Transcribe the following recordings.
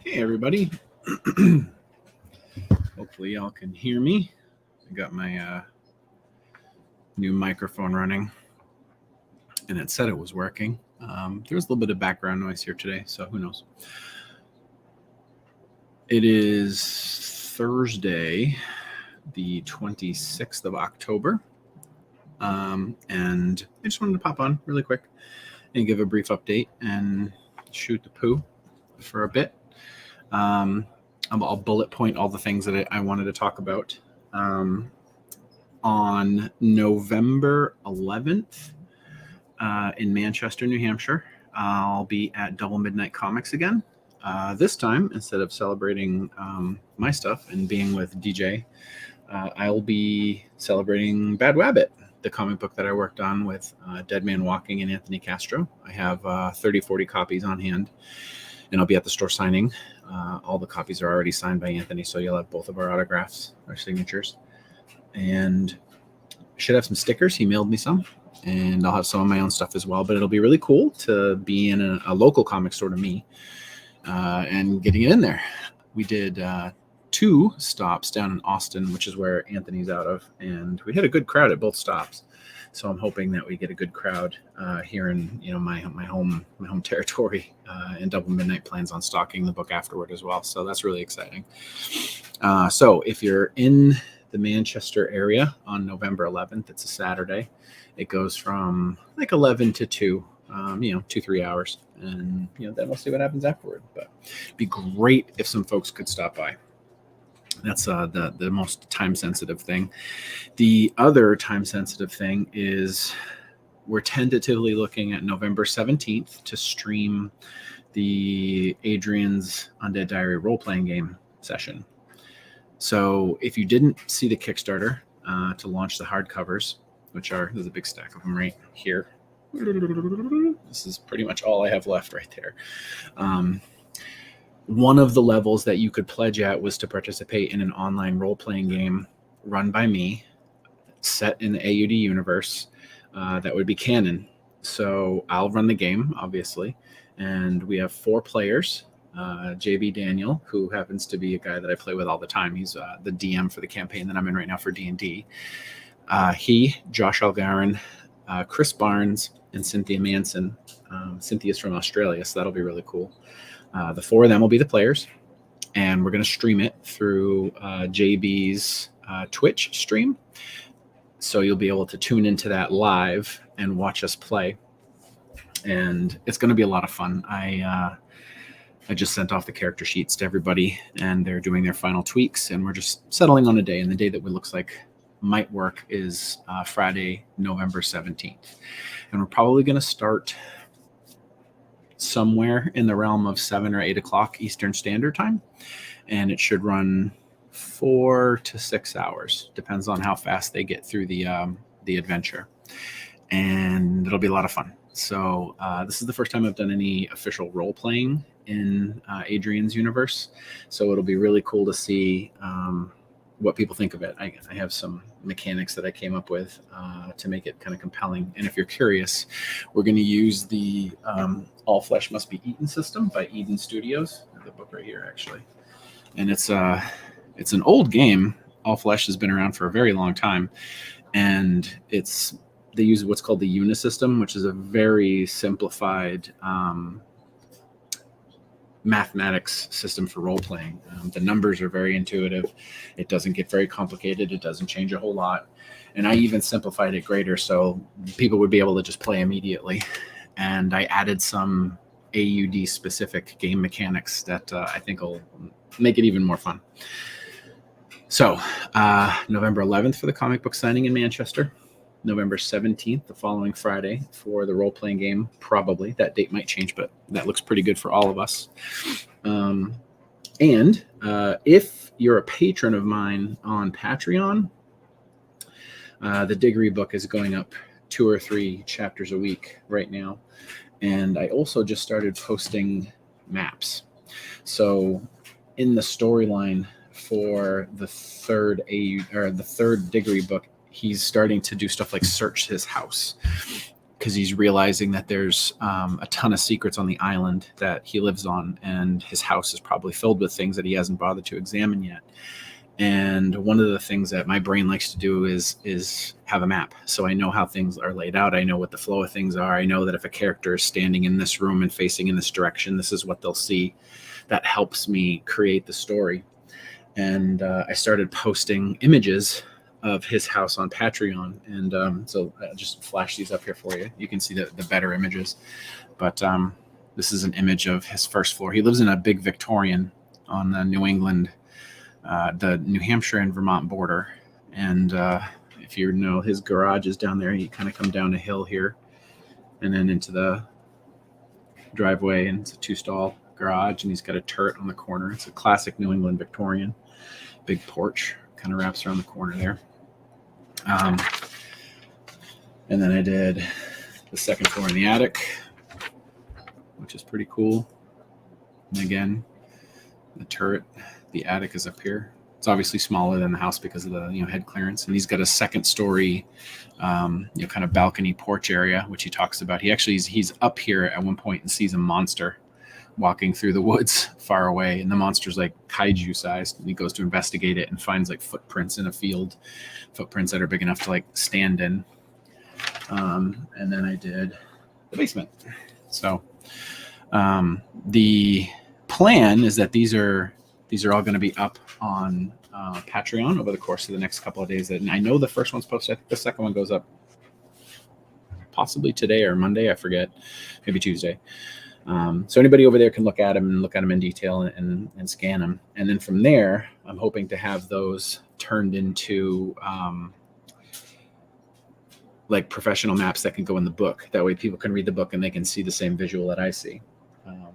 Hey everybody. Hopefully y'all can hear me. I got my new microphone running and it said it was working. There's a little bit of background noise here today, so who knows. It is Thursday, the 26th of October. And I just wanted to pop on really quick and give a brief update and shoot the poo for a bit. I'll bullet point all the things that I wanted to talk about. On November 11th in Manchester, New Hampshire, I'll be at Double Midnight Comics again. This time, instead of celebrating my stuff and being with DJ, I'll be celebrating Bad Wabbit, the comic book that I worked on with Dead Man Walking and Anthony Castro. I have 30-40 copies on hand, and I'll be at the store signing. All the copies are already signed by Anthony, so you'll have both of our autographs, our signatures. And should have some stickers. He mailed me some, and I'll have some of my own stuff as well. But it'll be really cool to be in a local comic store to me and getting it in there. We did 2 stops down in Austin, which is where Anthony's out of, and we had a good crowd at both stops. So I'm hoping that we get a good crowd here in my home territory. And Double Midnight plans on stocking the book afterward as well. So that's really exciting. So if you're in the Manchester area on November 11th, it's a Saturday. It goes from like 11 to 2, 2-3 hours, and then we'll see what happens afterward. But it'd be great if some folks could stop by. That's the most time-sensitive thing. The other time-sensitive thing is we're tentatively looking at November 17th to stream the Adrian's Undead Diary role-playing game session. So if you didn't see the Kickstarter to launch the hardcovers, there's a big stack of them right here. This is pretty much all I have left right there. One of the levels that you could pledge at was to participate in an online role-playing game run by me, set in the AUD universe, that would be canon. So I'll run the game, obviously, and we have 4 players. JB Daniel, who happens to be a guy that I play with all the time. He's the DM for the campaign that I'm in right now for D&D. He, Josh Algarin, Chris Barnes, and Cynthia Manson. Cynthia's from Australia, so that'll be really cool. The 4 of them will be the players, and we're going to stream it through JB's Twitch stream. So you'll be able to tune into that live and watch us play. And it's going to be a lot of fun. I just sent off the character sheets to everybody, and they're doing their final tweaks, and we're just settling on a day. And the day that looks like might work is Friday, November 17th. And we're probably going to start somewhere in the realm of 7 or 8 o'clock Eastern Standard Time, and it should run 4 to 6 hours. Depends on how fast they get through the adventure, and it'll be a lot of fun. So this is the first time I've done any official role playing in Adrian's universe, so it'll be really cool to see what people think of it. I have some mechanics that I came up with to make it kind of compelling. And if you're curious, we're going to use the All Flesh Must Be Eaten system by Eden Studios. I have the book right here, actually. And it's an old game. All Flesh has been around for a very long time. And they use what's called the Unisystem, which is a very simplified mathematics system for role-playing. The numbers are very intuitive. It doesn't get very complicated. It doesn't change a whole lot. And I even simplified it greater so people would be able to just play immediately. And I added some AUD-specific game mechanics that I think will make it even more fun. So November 11th for the comic book signing in Manchester. November 17th, the following Friday, for the role-playing game, probably. That date might change, but that looks pretty good for all of us. And if you're a patron of mine on Patreon, the Diggory book is going up 2 or 3 chapters a week right now. And I also just started posting maps. So in the storyline for the third Diggory book, he's starting to do stuff like search his house. because he's realizing that there's a ton of secrets on the island that he lives on, and his house is probably filled with things that he hasn't bothered to examine yet. And one of the things that my brain likes to do is have a map, so I know how things are laid out. I know what the flow of things are. I know that if a character is standing in this room and facing in this direction, this is what they'll see. That helps me create the story. And I started posting images of his house on Patreon. And so I'll just flash these up here for you. You can see the better images. But this is an image of his first floor. He lives in a big Victorian on the New England, the New Hampshire and Vermont border. And if you know, his garage is down there. You kind of come down a hill here and then into the driveway, and it's a 2-stall garage, and he's got a turret on the corner. It's a classic New England Victorian. Big porch kind of wraps around the corner there. And then I did the second floor in the attic, which is pretty cool. And again, the turret, the attic is up here. It's obviously smaller than the house because of the head clearance. And he's got a second story, kind of balcony porch area, which he talks about. He's up here at one point and sees a monster walking through the woods far away, and the monster's like kaiju sized, and he goes to investigate it and finds like footprints in a field, footprints that are big enough to like stand in. And then I did the basement. So the plan is that these are all going to be up on Patreon over the course of the next couple of days. And I know the first one's posted. I think the second one goes up possibly today or Monday, I forget, maybe Tuesday. So anybody over there can look at them in detail and scan them. And then from there, I'm hoping to have those turned into like professional maps that can go in the book. That way people can read the book and they can see the same visual that I see.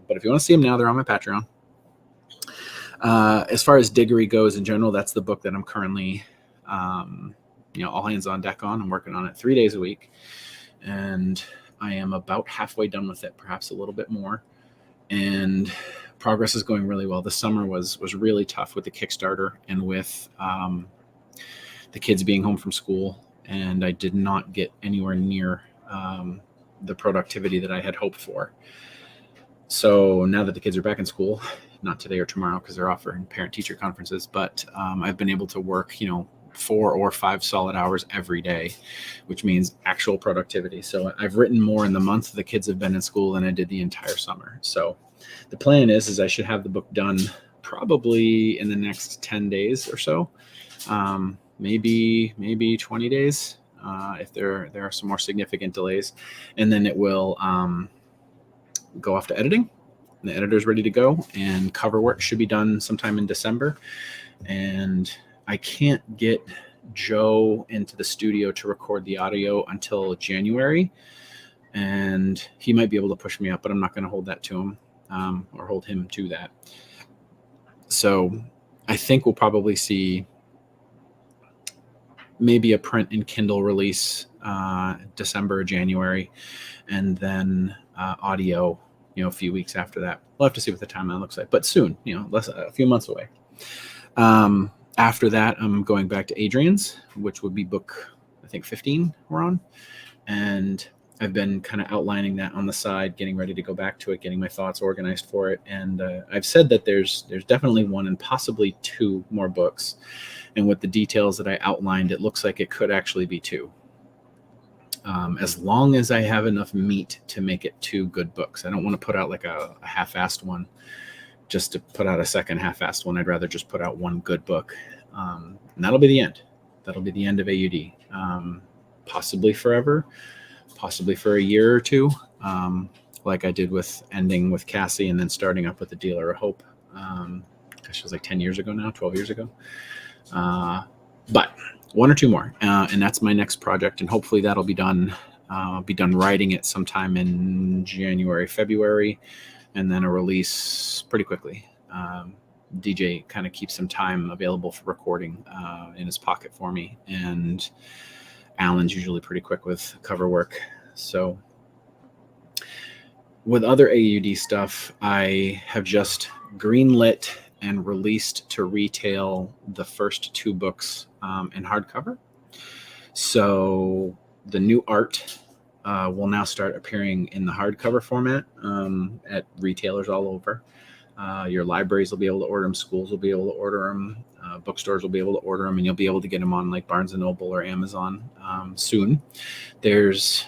But if you want to see them now, they're on my Patreon. As far as Diggory goes in general, that's the book that I'm currently, all hands on deck on. I'm working on it 3 days a week. And I am about halfway done with it, perhaps a little bit more, and progress is going really well. The summer was really tough with the Kickstarter and with the kids being home from school, and I did not get anywhere near the productivity that I had hoped for. So now that the kids are back in school, not today or tomorrow because they're off for parent-teacher conferences, but I've been able to work, 4 or 5 solid hours every day, which means actual productivity. So I've written more in the month the kids have been in school than I did the entire summer. So the plan is I should have the book done probably in the next 10 days or so, maybe 20 days if there are some more significant delays. And then it will go off to editing. The editor's ready to go, and cover work should be done sometime in December. And I can't get Joe into the studio to record the audio until January, and he might be able to push me up, but I'm not going to hold that to him or hold him to that. So I think we'll probably see maybe a print and Kindle release December or January, and then audio, a few weeks after that. We'll have to see what the timeline looks like, but soon, a few months away. After that, I'm going back to Adrian's, which would be book, I think 15 we're on. And I've been kind of outlining that on the side, getting ready to go back to it, getting my thoughts organized for it. And I've said that there's definitely 1 and possibly 2 more books. And with the details that I outlined, it looks like it could actually be 2. As long as I have enough meat to make it 2 good books. I don't want to put out like a half-assed one just to put out a second half-assed one. I'd rather just put out 1 good book. And that'll be the end. That'll be the end of AUD. Possibly forever, possibly for a year or 2, like I did with ending with Cassie and then starting up with the Dealer of Hope. Gosh, it was like 10 years ago now, 12 years ago. But 1 or 2 more. And that's my next project. And hopefully that'll be done. I'll be done writing it sometime in January, February, and then a release pretty quickly. DJ kind of keeps some time available for recording in his pocket for me, and Alan's usually pretty quick with cover work. So with other AUD stuff, I have just greenlit and released to retail the first 2 books in hardcover. So the new art will now start appearing in the hardcover format at retailers all over. Your libraries will be able to order them. Schools will be able to order them. Bookstores will be able to order them, and you'll be able to get them on like Barnes & Noble or Amazon soon. There's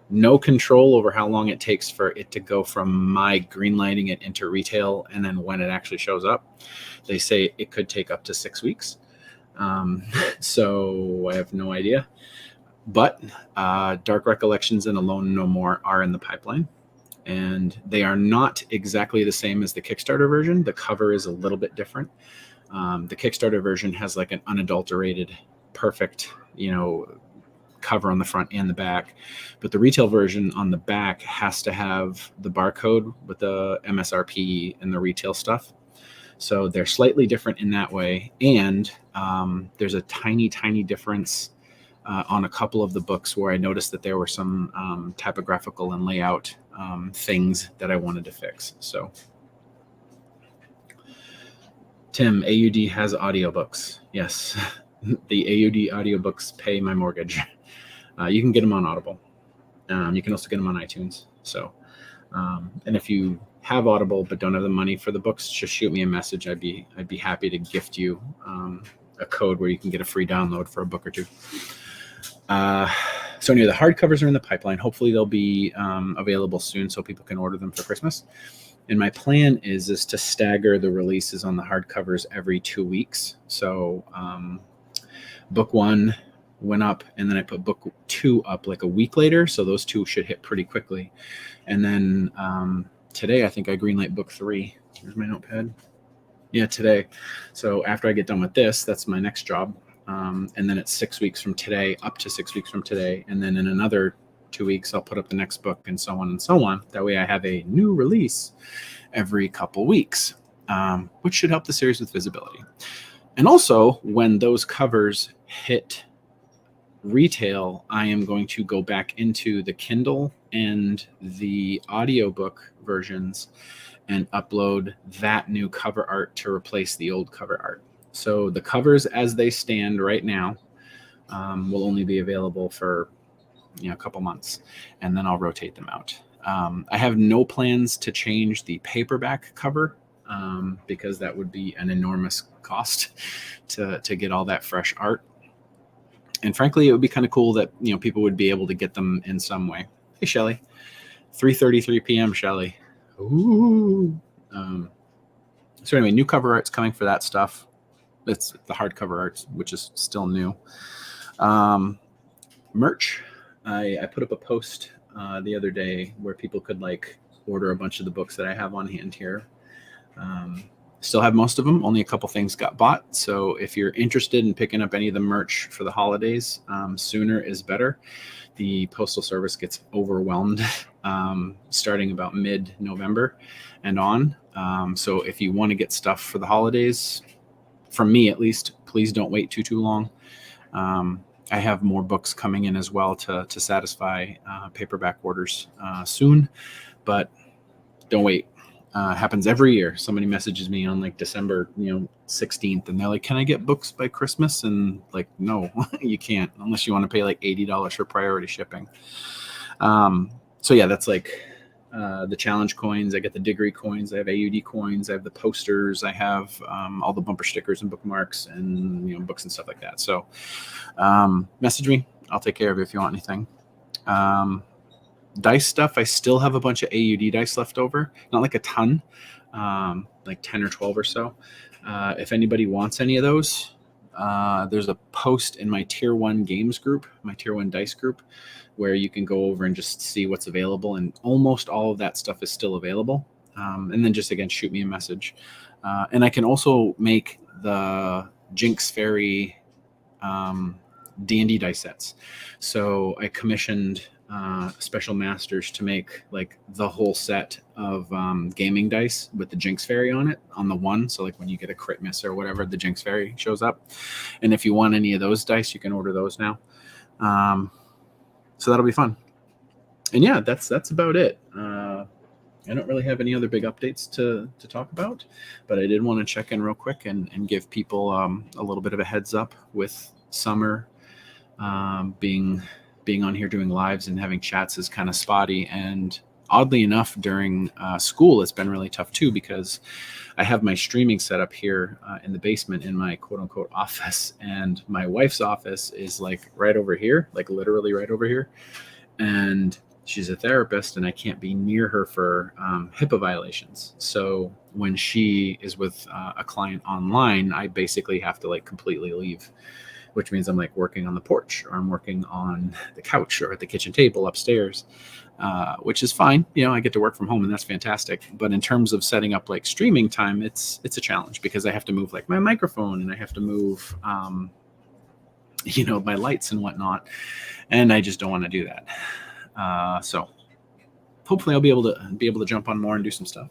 no control over how long it takes for it to go from my greenlighting it into retail and then when it actually shows up. They say it could take up to 6 weeks. So I have no idea. But Dark Recollections and Alone No More are in the pipeline. And they are not exactly the same as the Kickstarter version. The cover is a little bit different. The Kickstarter version has like an unadulterated, perfect, cover on the front and the back. But the retail version on the back has to have the barcode with the MSRP and the retail stuff. So they're slightly different in that way. And there's a tiny, tiny difference on a couple of the books where I noticed that there were some typographical and layout things that I wanted to fix. So Tim, AUD has audiobooks. Yes, the AUD audiobooks pay my mortgage. You can get them on Audible. You can also get them on iTunes. So, and if you have Audible but don't have the money for the books, just shoot me a message. I'd be happy to gift you a code where you can get a free download for a book or two. So anyway, the hardcovers are in the pipeline. Hopefully they'll be available soon so people can order them for Christmas. And my plan is to stagger the releases on the hardcovers every 2 weeks. So book 1 went up, and then I put book 2 up like a week later. So those 2 should hit pretty quickly. And then today, I think I greenlight book 3. Here's my notepad. Yeah, today. So after I get done with this, that's my next job. And then it's 6 weeks from today, up to 6 weeks from today. And then in another 2 weeks, I'll put up the next book, and so on and so on. That way I have a new release every couple weeks, which should help the series with visibility. And also, when those covers hit retail, I am going to go back into the Kindle and the audiobook versions and upload that new cover art to replace the old cover art. So the covers as they stand right now will only be available for a couple months, and then I'll rotate them out. I have no plans to change the paperback cover because that would be an enormous cost to get all that fresh art. And frankly, it would be kind of cool that people would be able to get them in some way. Hey, Shelly, 3:33 p.m. Shelly. Ooh. So anyway, new cover art's coming for that stuff. It's the hardcover art, which is still new. Merch. I put up a post the other day where people could order a bunch of the books that I have on hand here. Still have most of them. Only a couple things got bought. So if you're interested in picking up any of the merch for the holidays, sooner is better. The Postal Service gets overwhelmed starting about mid-November and on. So if you want to get stuff for the holidays, from me at least, please don't wait too long. I have more books coming in as well to satisfy paperback orders soon, but don't wait. Happens every year. Somebody messages me on December 16th, and they're like, "Can I get books by Christmas?" And no, you can't unless you want to pay $80 for priority shipping. So yeah, that's the challenge coins. I get the Diggory coins. I have AUD coins. I have the posters. I have all the bumper stickers and bookmarks and books and stuff like that. So message me. I'll take care of you if you want anything. Dice stuff, I still have a bunch of AUD dice left over. Not a ton, 10 or 12 or so. If anybody wants any of those, there's a post in my Tier 1 games group, my Tier 1 dice group, where you can go over and just see what's available. And almost all of that stuff is still available. And then just, again, shoot me a message. And I can also make the Jinx Fairy D&D dice sets. So I commissioned Special Masters to make the whole set of gaming dice with the Jinx Fairy on it on the one. So when you get a crit miss or whatever, the Jinx Fairy shows up. And if you want any of those dice, you can order those now. So that'll be fun. And yeah, that's about it. I don't really have any other big updates to talk about, but I did want to check in real quick and give people a little bit of a heads up with summer being being on here doing lives and having chats is kind of spotty. And oddly enough, during school, it's been really tough too, because I have my streaming set up here in the basement in my quote unquote office. And my wife's office is like right over here, like literally right over here. And she's a therapist, and I can't be near her for HIPAA violations. So when she is with a client online, I basically have to like completely leave, which means I'm like working on the porch, or I'm working on the couch, or at the kitchen table upstairs, which is fine. I get to work from home, and that's fantastic. But in terms of setting up like streaming time, it's a challenge, because I have to move like my microphone, and I have to move, my lights and whatnot. And I just don't want to do that. So hopefully I'll be able to jump on more and do some stuff.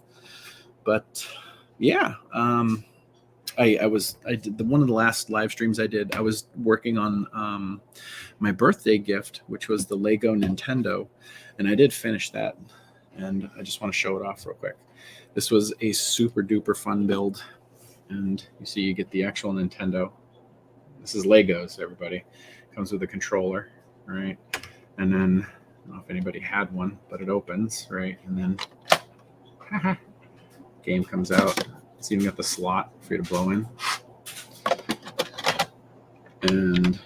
But yeah, I did one of the last live streams I did. I was working on my birthday gift, which was the Lego Nintendo, and I did finish that. And I just want to show it off real quick. This was a super duper fun build, and you see you get the actual Nintendo. This is Legos, everybody. Comes with a controller, right? And then I don't know if anybody had one, but it opens, right? And then game comes out. It's even got the slot for you to blow in. And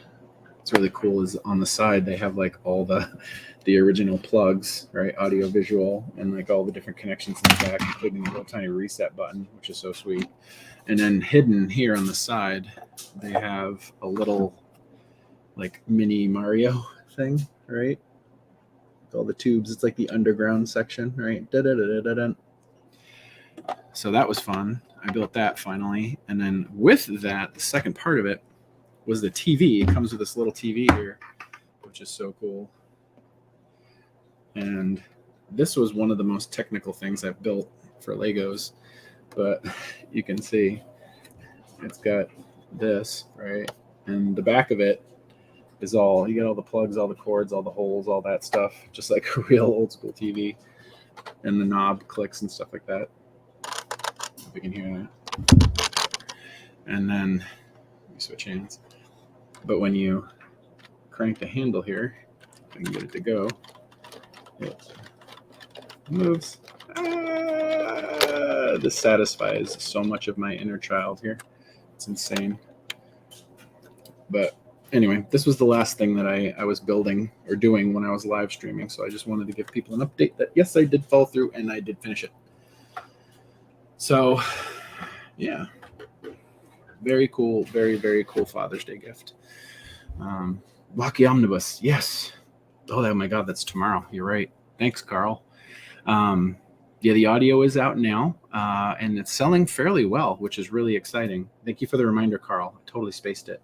what's really cool is on the side they have like all the original plugs, right? Audio, visual, and like all the different connections in the back, including the little tiny reset button, which is so sweet. And then hidden here on the side, they have a little like mini Mario thing, right? All the tubes. It's like the underground section, right? So that was fun. I built that finally. And then with that, the second part of it was the TV. It comes with this little TV here, which is so cool. And this was one of the most technical things I've built for Legos. But you can see it's got this, right? And the back of it is you get all the plugs, all the cords, all the holes, all that stuff, just like a real old school TV. And the knob clicks and stuff like that. If you can hear that. And then we switch hands. But when you crank the handle here, if I can get it to go, it moves. This satisfies so much of my inner child here. It's insane. But anyway, this was the last thing that I was building or doing when I was live streaming. So I just wanted to give people an update that, yes, I did follow through and I did finish it. So, yeah. Very cool. Very, very cool Father's Day gift. Lucky Omnibus. Yes. Oh my God, that's tomorrow. You're right. Thanks, Carl. Yeah, the audio is out now, and it's selling fairly well, which is really exciting. Thank you for the reminder, Carl. I totally spaced it.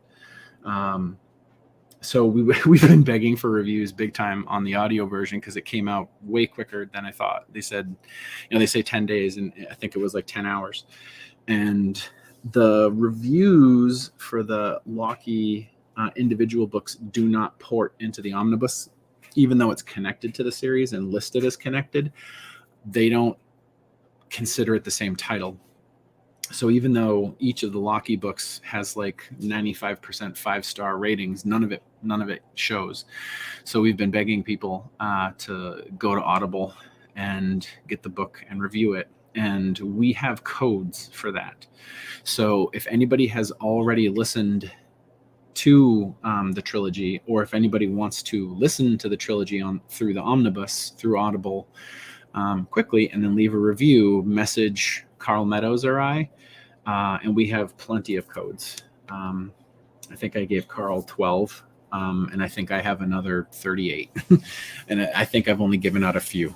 So we've been begging for reviews big time on the audio version, because it came out way quicker than I thought. They said, they say 10 days, and I think it was like 10 hours. And the reviews for the Locky individual books do not port into the omnibus, even though it's connected to the series and listed as connected. They don't consider it the same title. So even though each of the Locky books has like 95% 5-star ratings, none of it shows. So we've been begging people to go to Audible and get the book and review it. And we have codes for that. So if anybody has already listened to the trilogy, or if anybody wants to listen to the trilogy through the omnibus, through Audible, quickly, and then leave a review, message Carl Meadows or I, and we have plenty of codes. I think I gave Carl 12, and I think I have another 38. And I think I've only given out a few.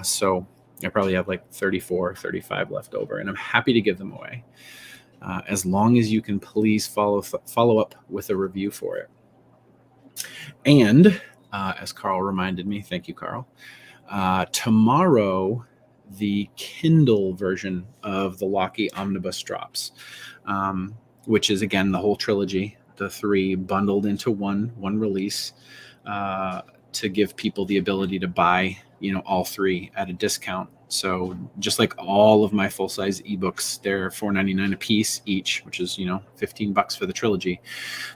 So I probably have like 34, 35 left over, and I'm happy to give them away. As long as you can please follow up with a review for it. And as Carl reminded me, thank you, Carl, tomorrow the Kindle version of the Locky Omnibus drops, which is, again, the whole trilogy, the 3 bundled into one release, to give people the ability to buy, all 3 at a discount. So just like all of my full-size ebooks, they're $4.99 a piece each, which is, $15 for the trilogy.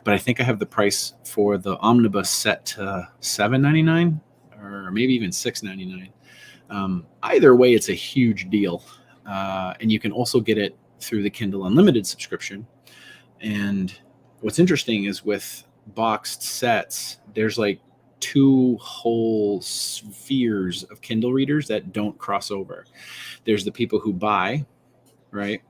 But I think I have the price for the omnibus set to $7.99 or maybe even $6.99. Either way, it's a huge deal. And you can also get it through the Kindle Unlimited subscription. And what's interesting is with boxed sets, there's like 2 whole spheres of Kindle readers that don't cross over. There's the people who buy, right?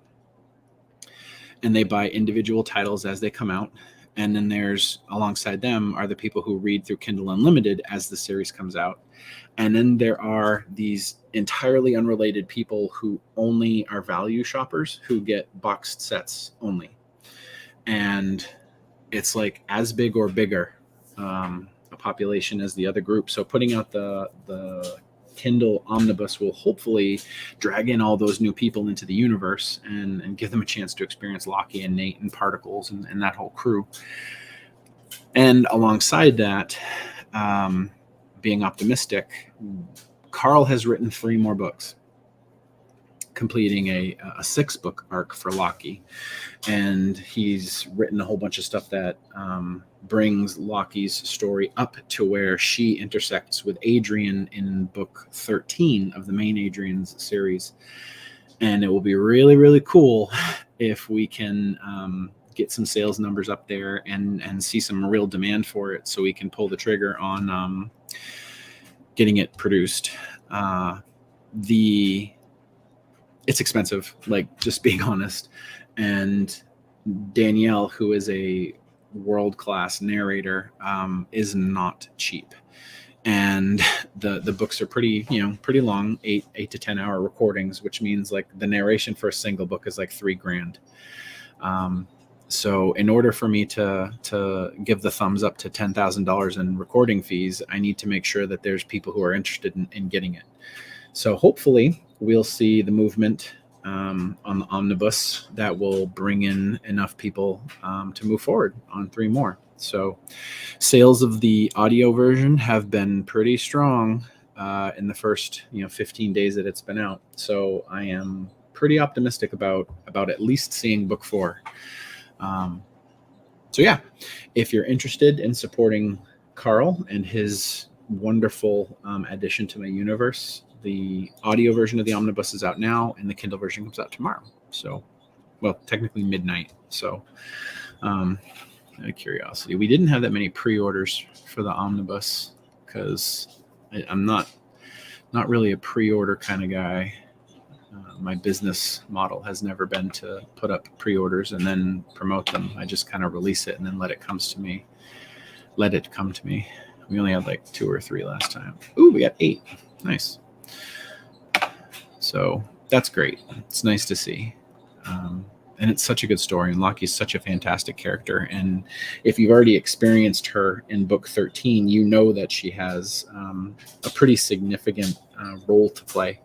And they buy individual titles as they come out. And then there's, alongside them, are the people who read through Kindle Unlimited as the series comes out. And then there are these entirely unrelated people who only are value shoppers who get boxed sets only. And it's like as big or bigger a population as the other group. So putting out the Kindle Omnibus will hopefully drag in all those new people into the universe and give them a chance to experience Lockie and Nate and Particles and that whole crew. And alongside that, being optimistic, Carl has written 3 more books, completing a 6-book arc for Lockie. And he's written a whole bunch of stuff that brings Lockie's story up to where she intersects with Adrian in book 13 of the main Adrian's series. And it will be really, really cool if we can get some sales numbers up there and see some real demand for it so we can pull the trigger on getting it produced. It's expensive, like just being honest. And Danielle, who is a world-class narrator, is not cheap. And the books are pretty long, 8 to 10 hour recordings, which means like the narration for a single book is like $3,000. So in order for me to give the thumbs up to $10,000 in recording fees, I need to make sure that there's people who are interested in getting it. So hopefully we'll see the movement on the omnibus that will bring in enough people to move forward on 3 more. So sales of the audio version have been pretty strong in the first 15 days that it's been out. So I am pretty optimistic about at least seeing book 4. So yeah, if you're interested in supporting Carl and his wonderful addition to my universe, the audio version of the omnibus is out now and the Kindle version comes out tomorrow. So, well, technically midnight. So out of curiosity, we didn't have that many pre-orders for the omnibus because I'm not really a pre-order kind of guy. My business model has never been to put up pre-orders and then promote them. I just kind of release it and then let it come to me. We only had like 2 or 3 last time. Ooh, we got 8. Nice. So that's great. It's nice to see. And it's such a good story. And Lockie's such a fantastic character. And if you've already experienced her in book 13, you know that she has a pretty significant role to play.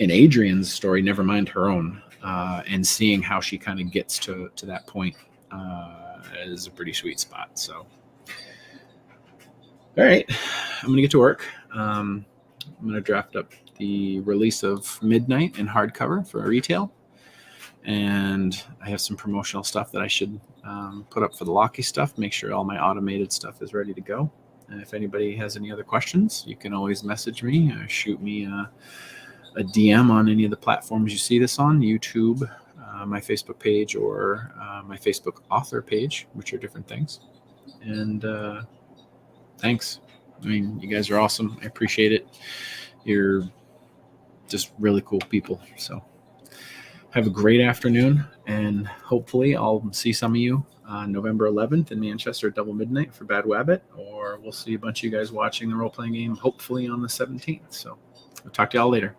In Adrian's story, never mind her own, and seeing how she kind of gets to that point is a pretty sweet spot. So, all right, I'm going to get to work. I'm going to draft up the release of Midnight in hardcover for retail. And I have some promotional stuff that I should put up for the Lockie stuff, make sure all my automated stuff is ready to go. And if anybody has any other questions, you can always message me or shoot me a DM on any of the platforms you see this on, YouTube, my Facebook page, or my Facebook author page, which are different things. And thanks. I mean, you guys are awesome. I appreciate it. You're just really cool people. So have a great afternoon, and hopefully I'll see some of you on November 11th in Manchester at Double Midnight for Bad Wabbit, or we'll see a bunch of you guys watching the role-playing game hopefully on the 17th. So I'll talk to y'all later.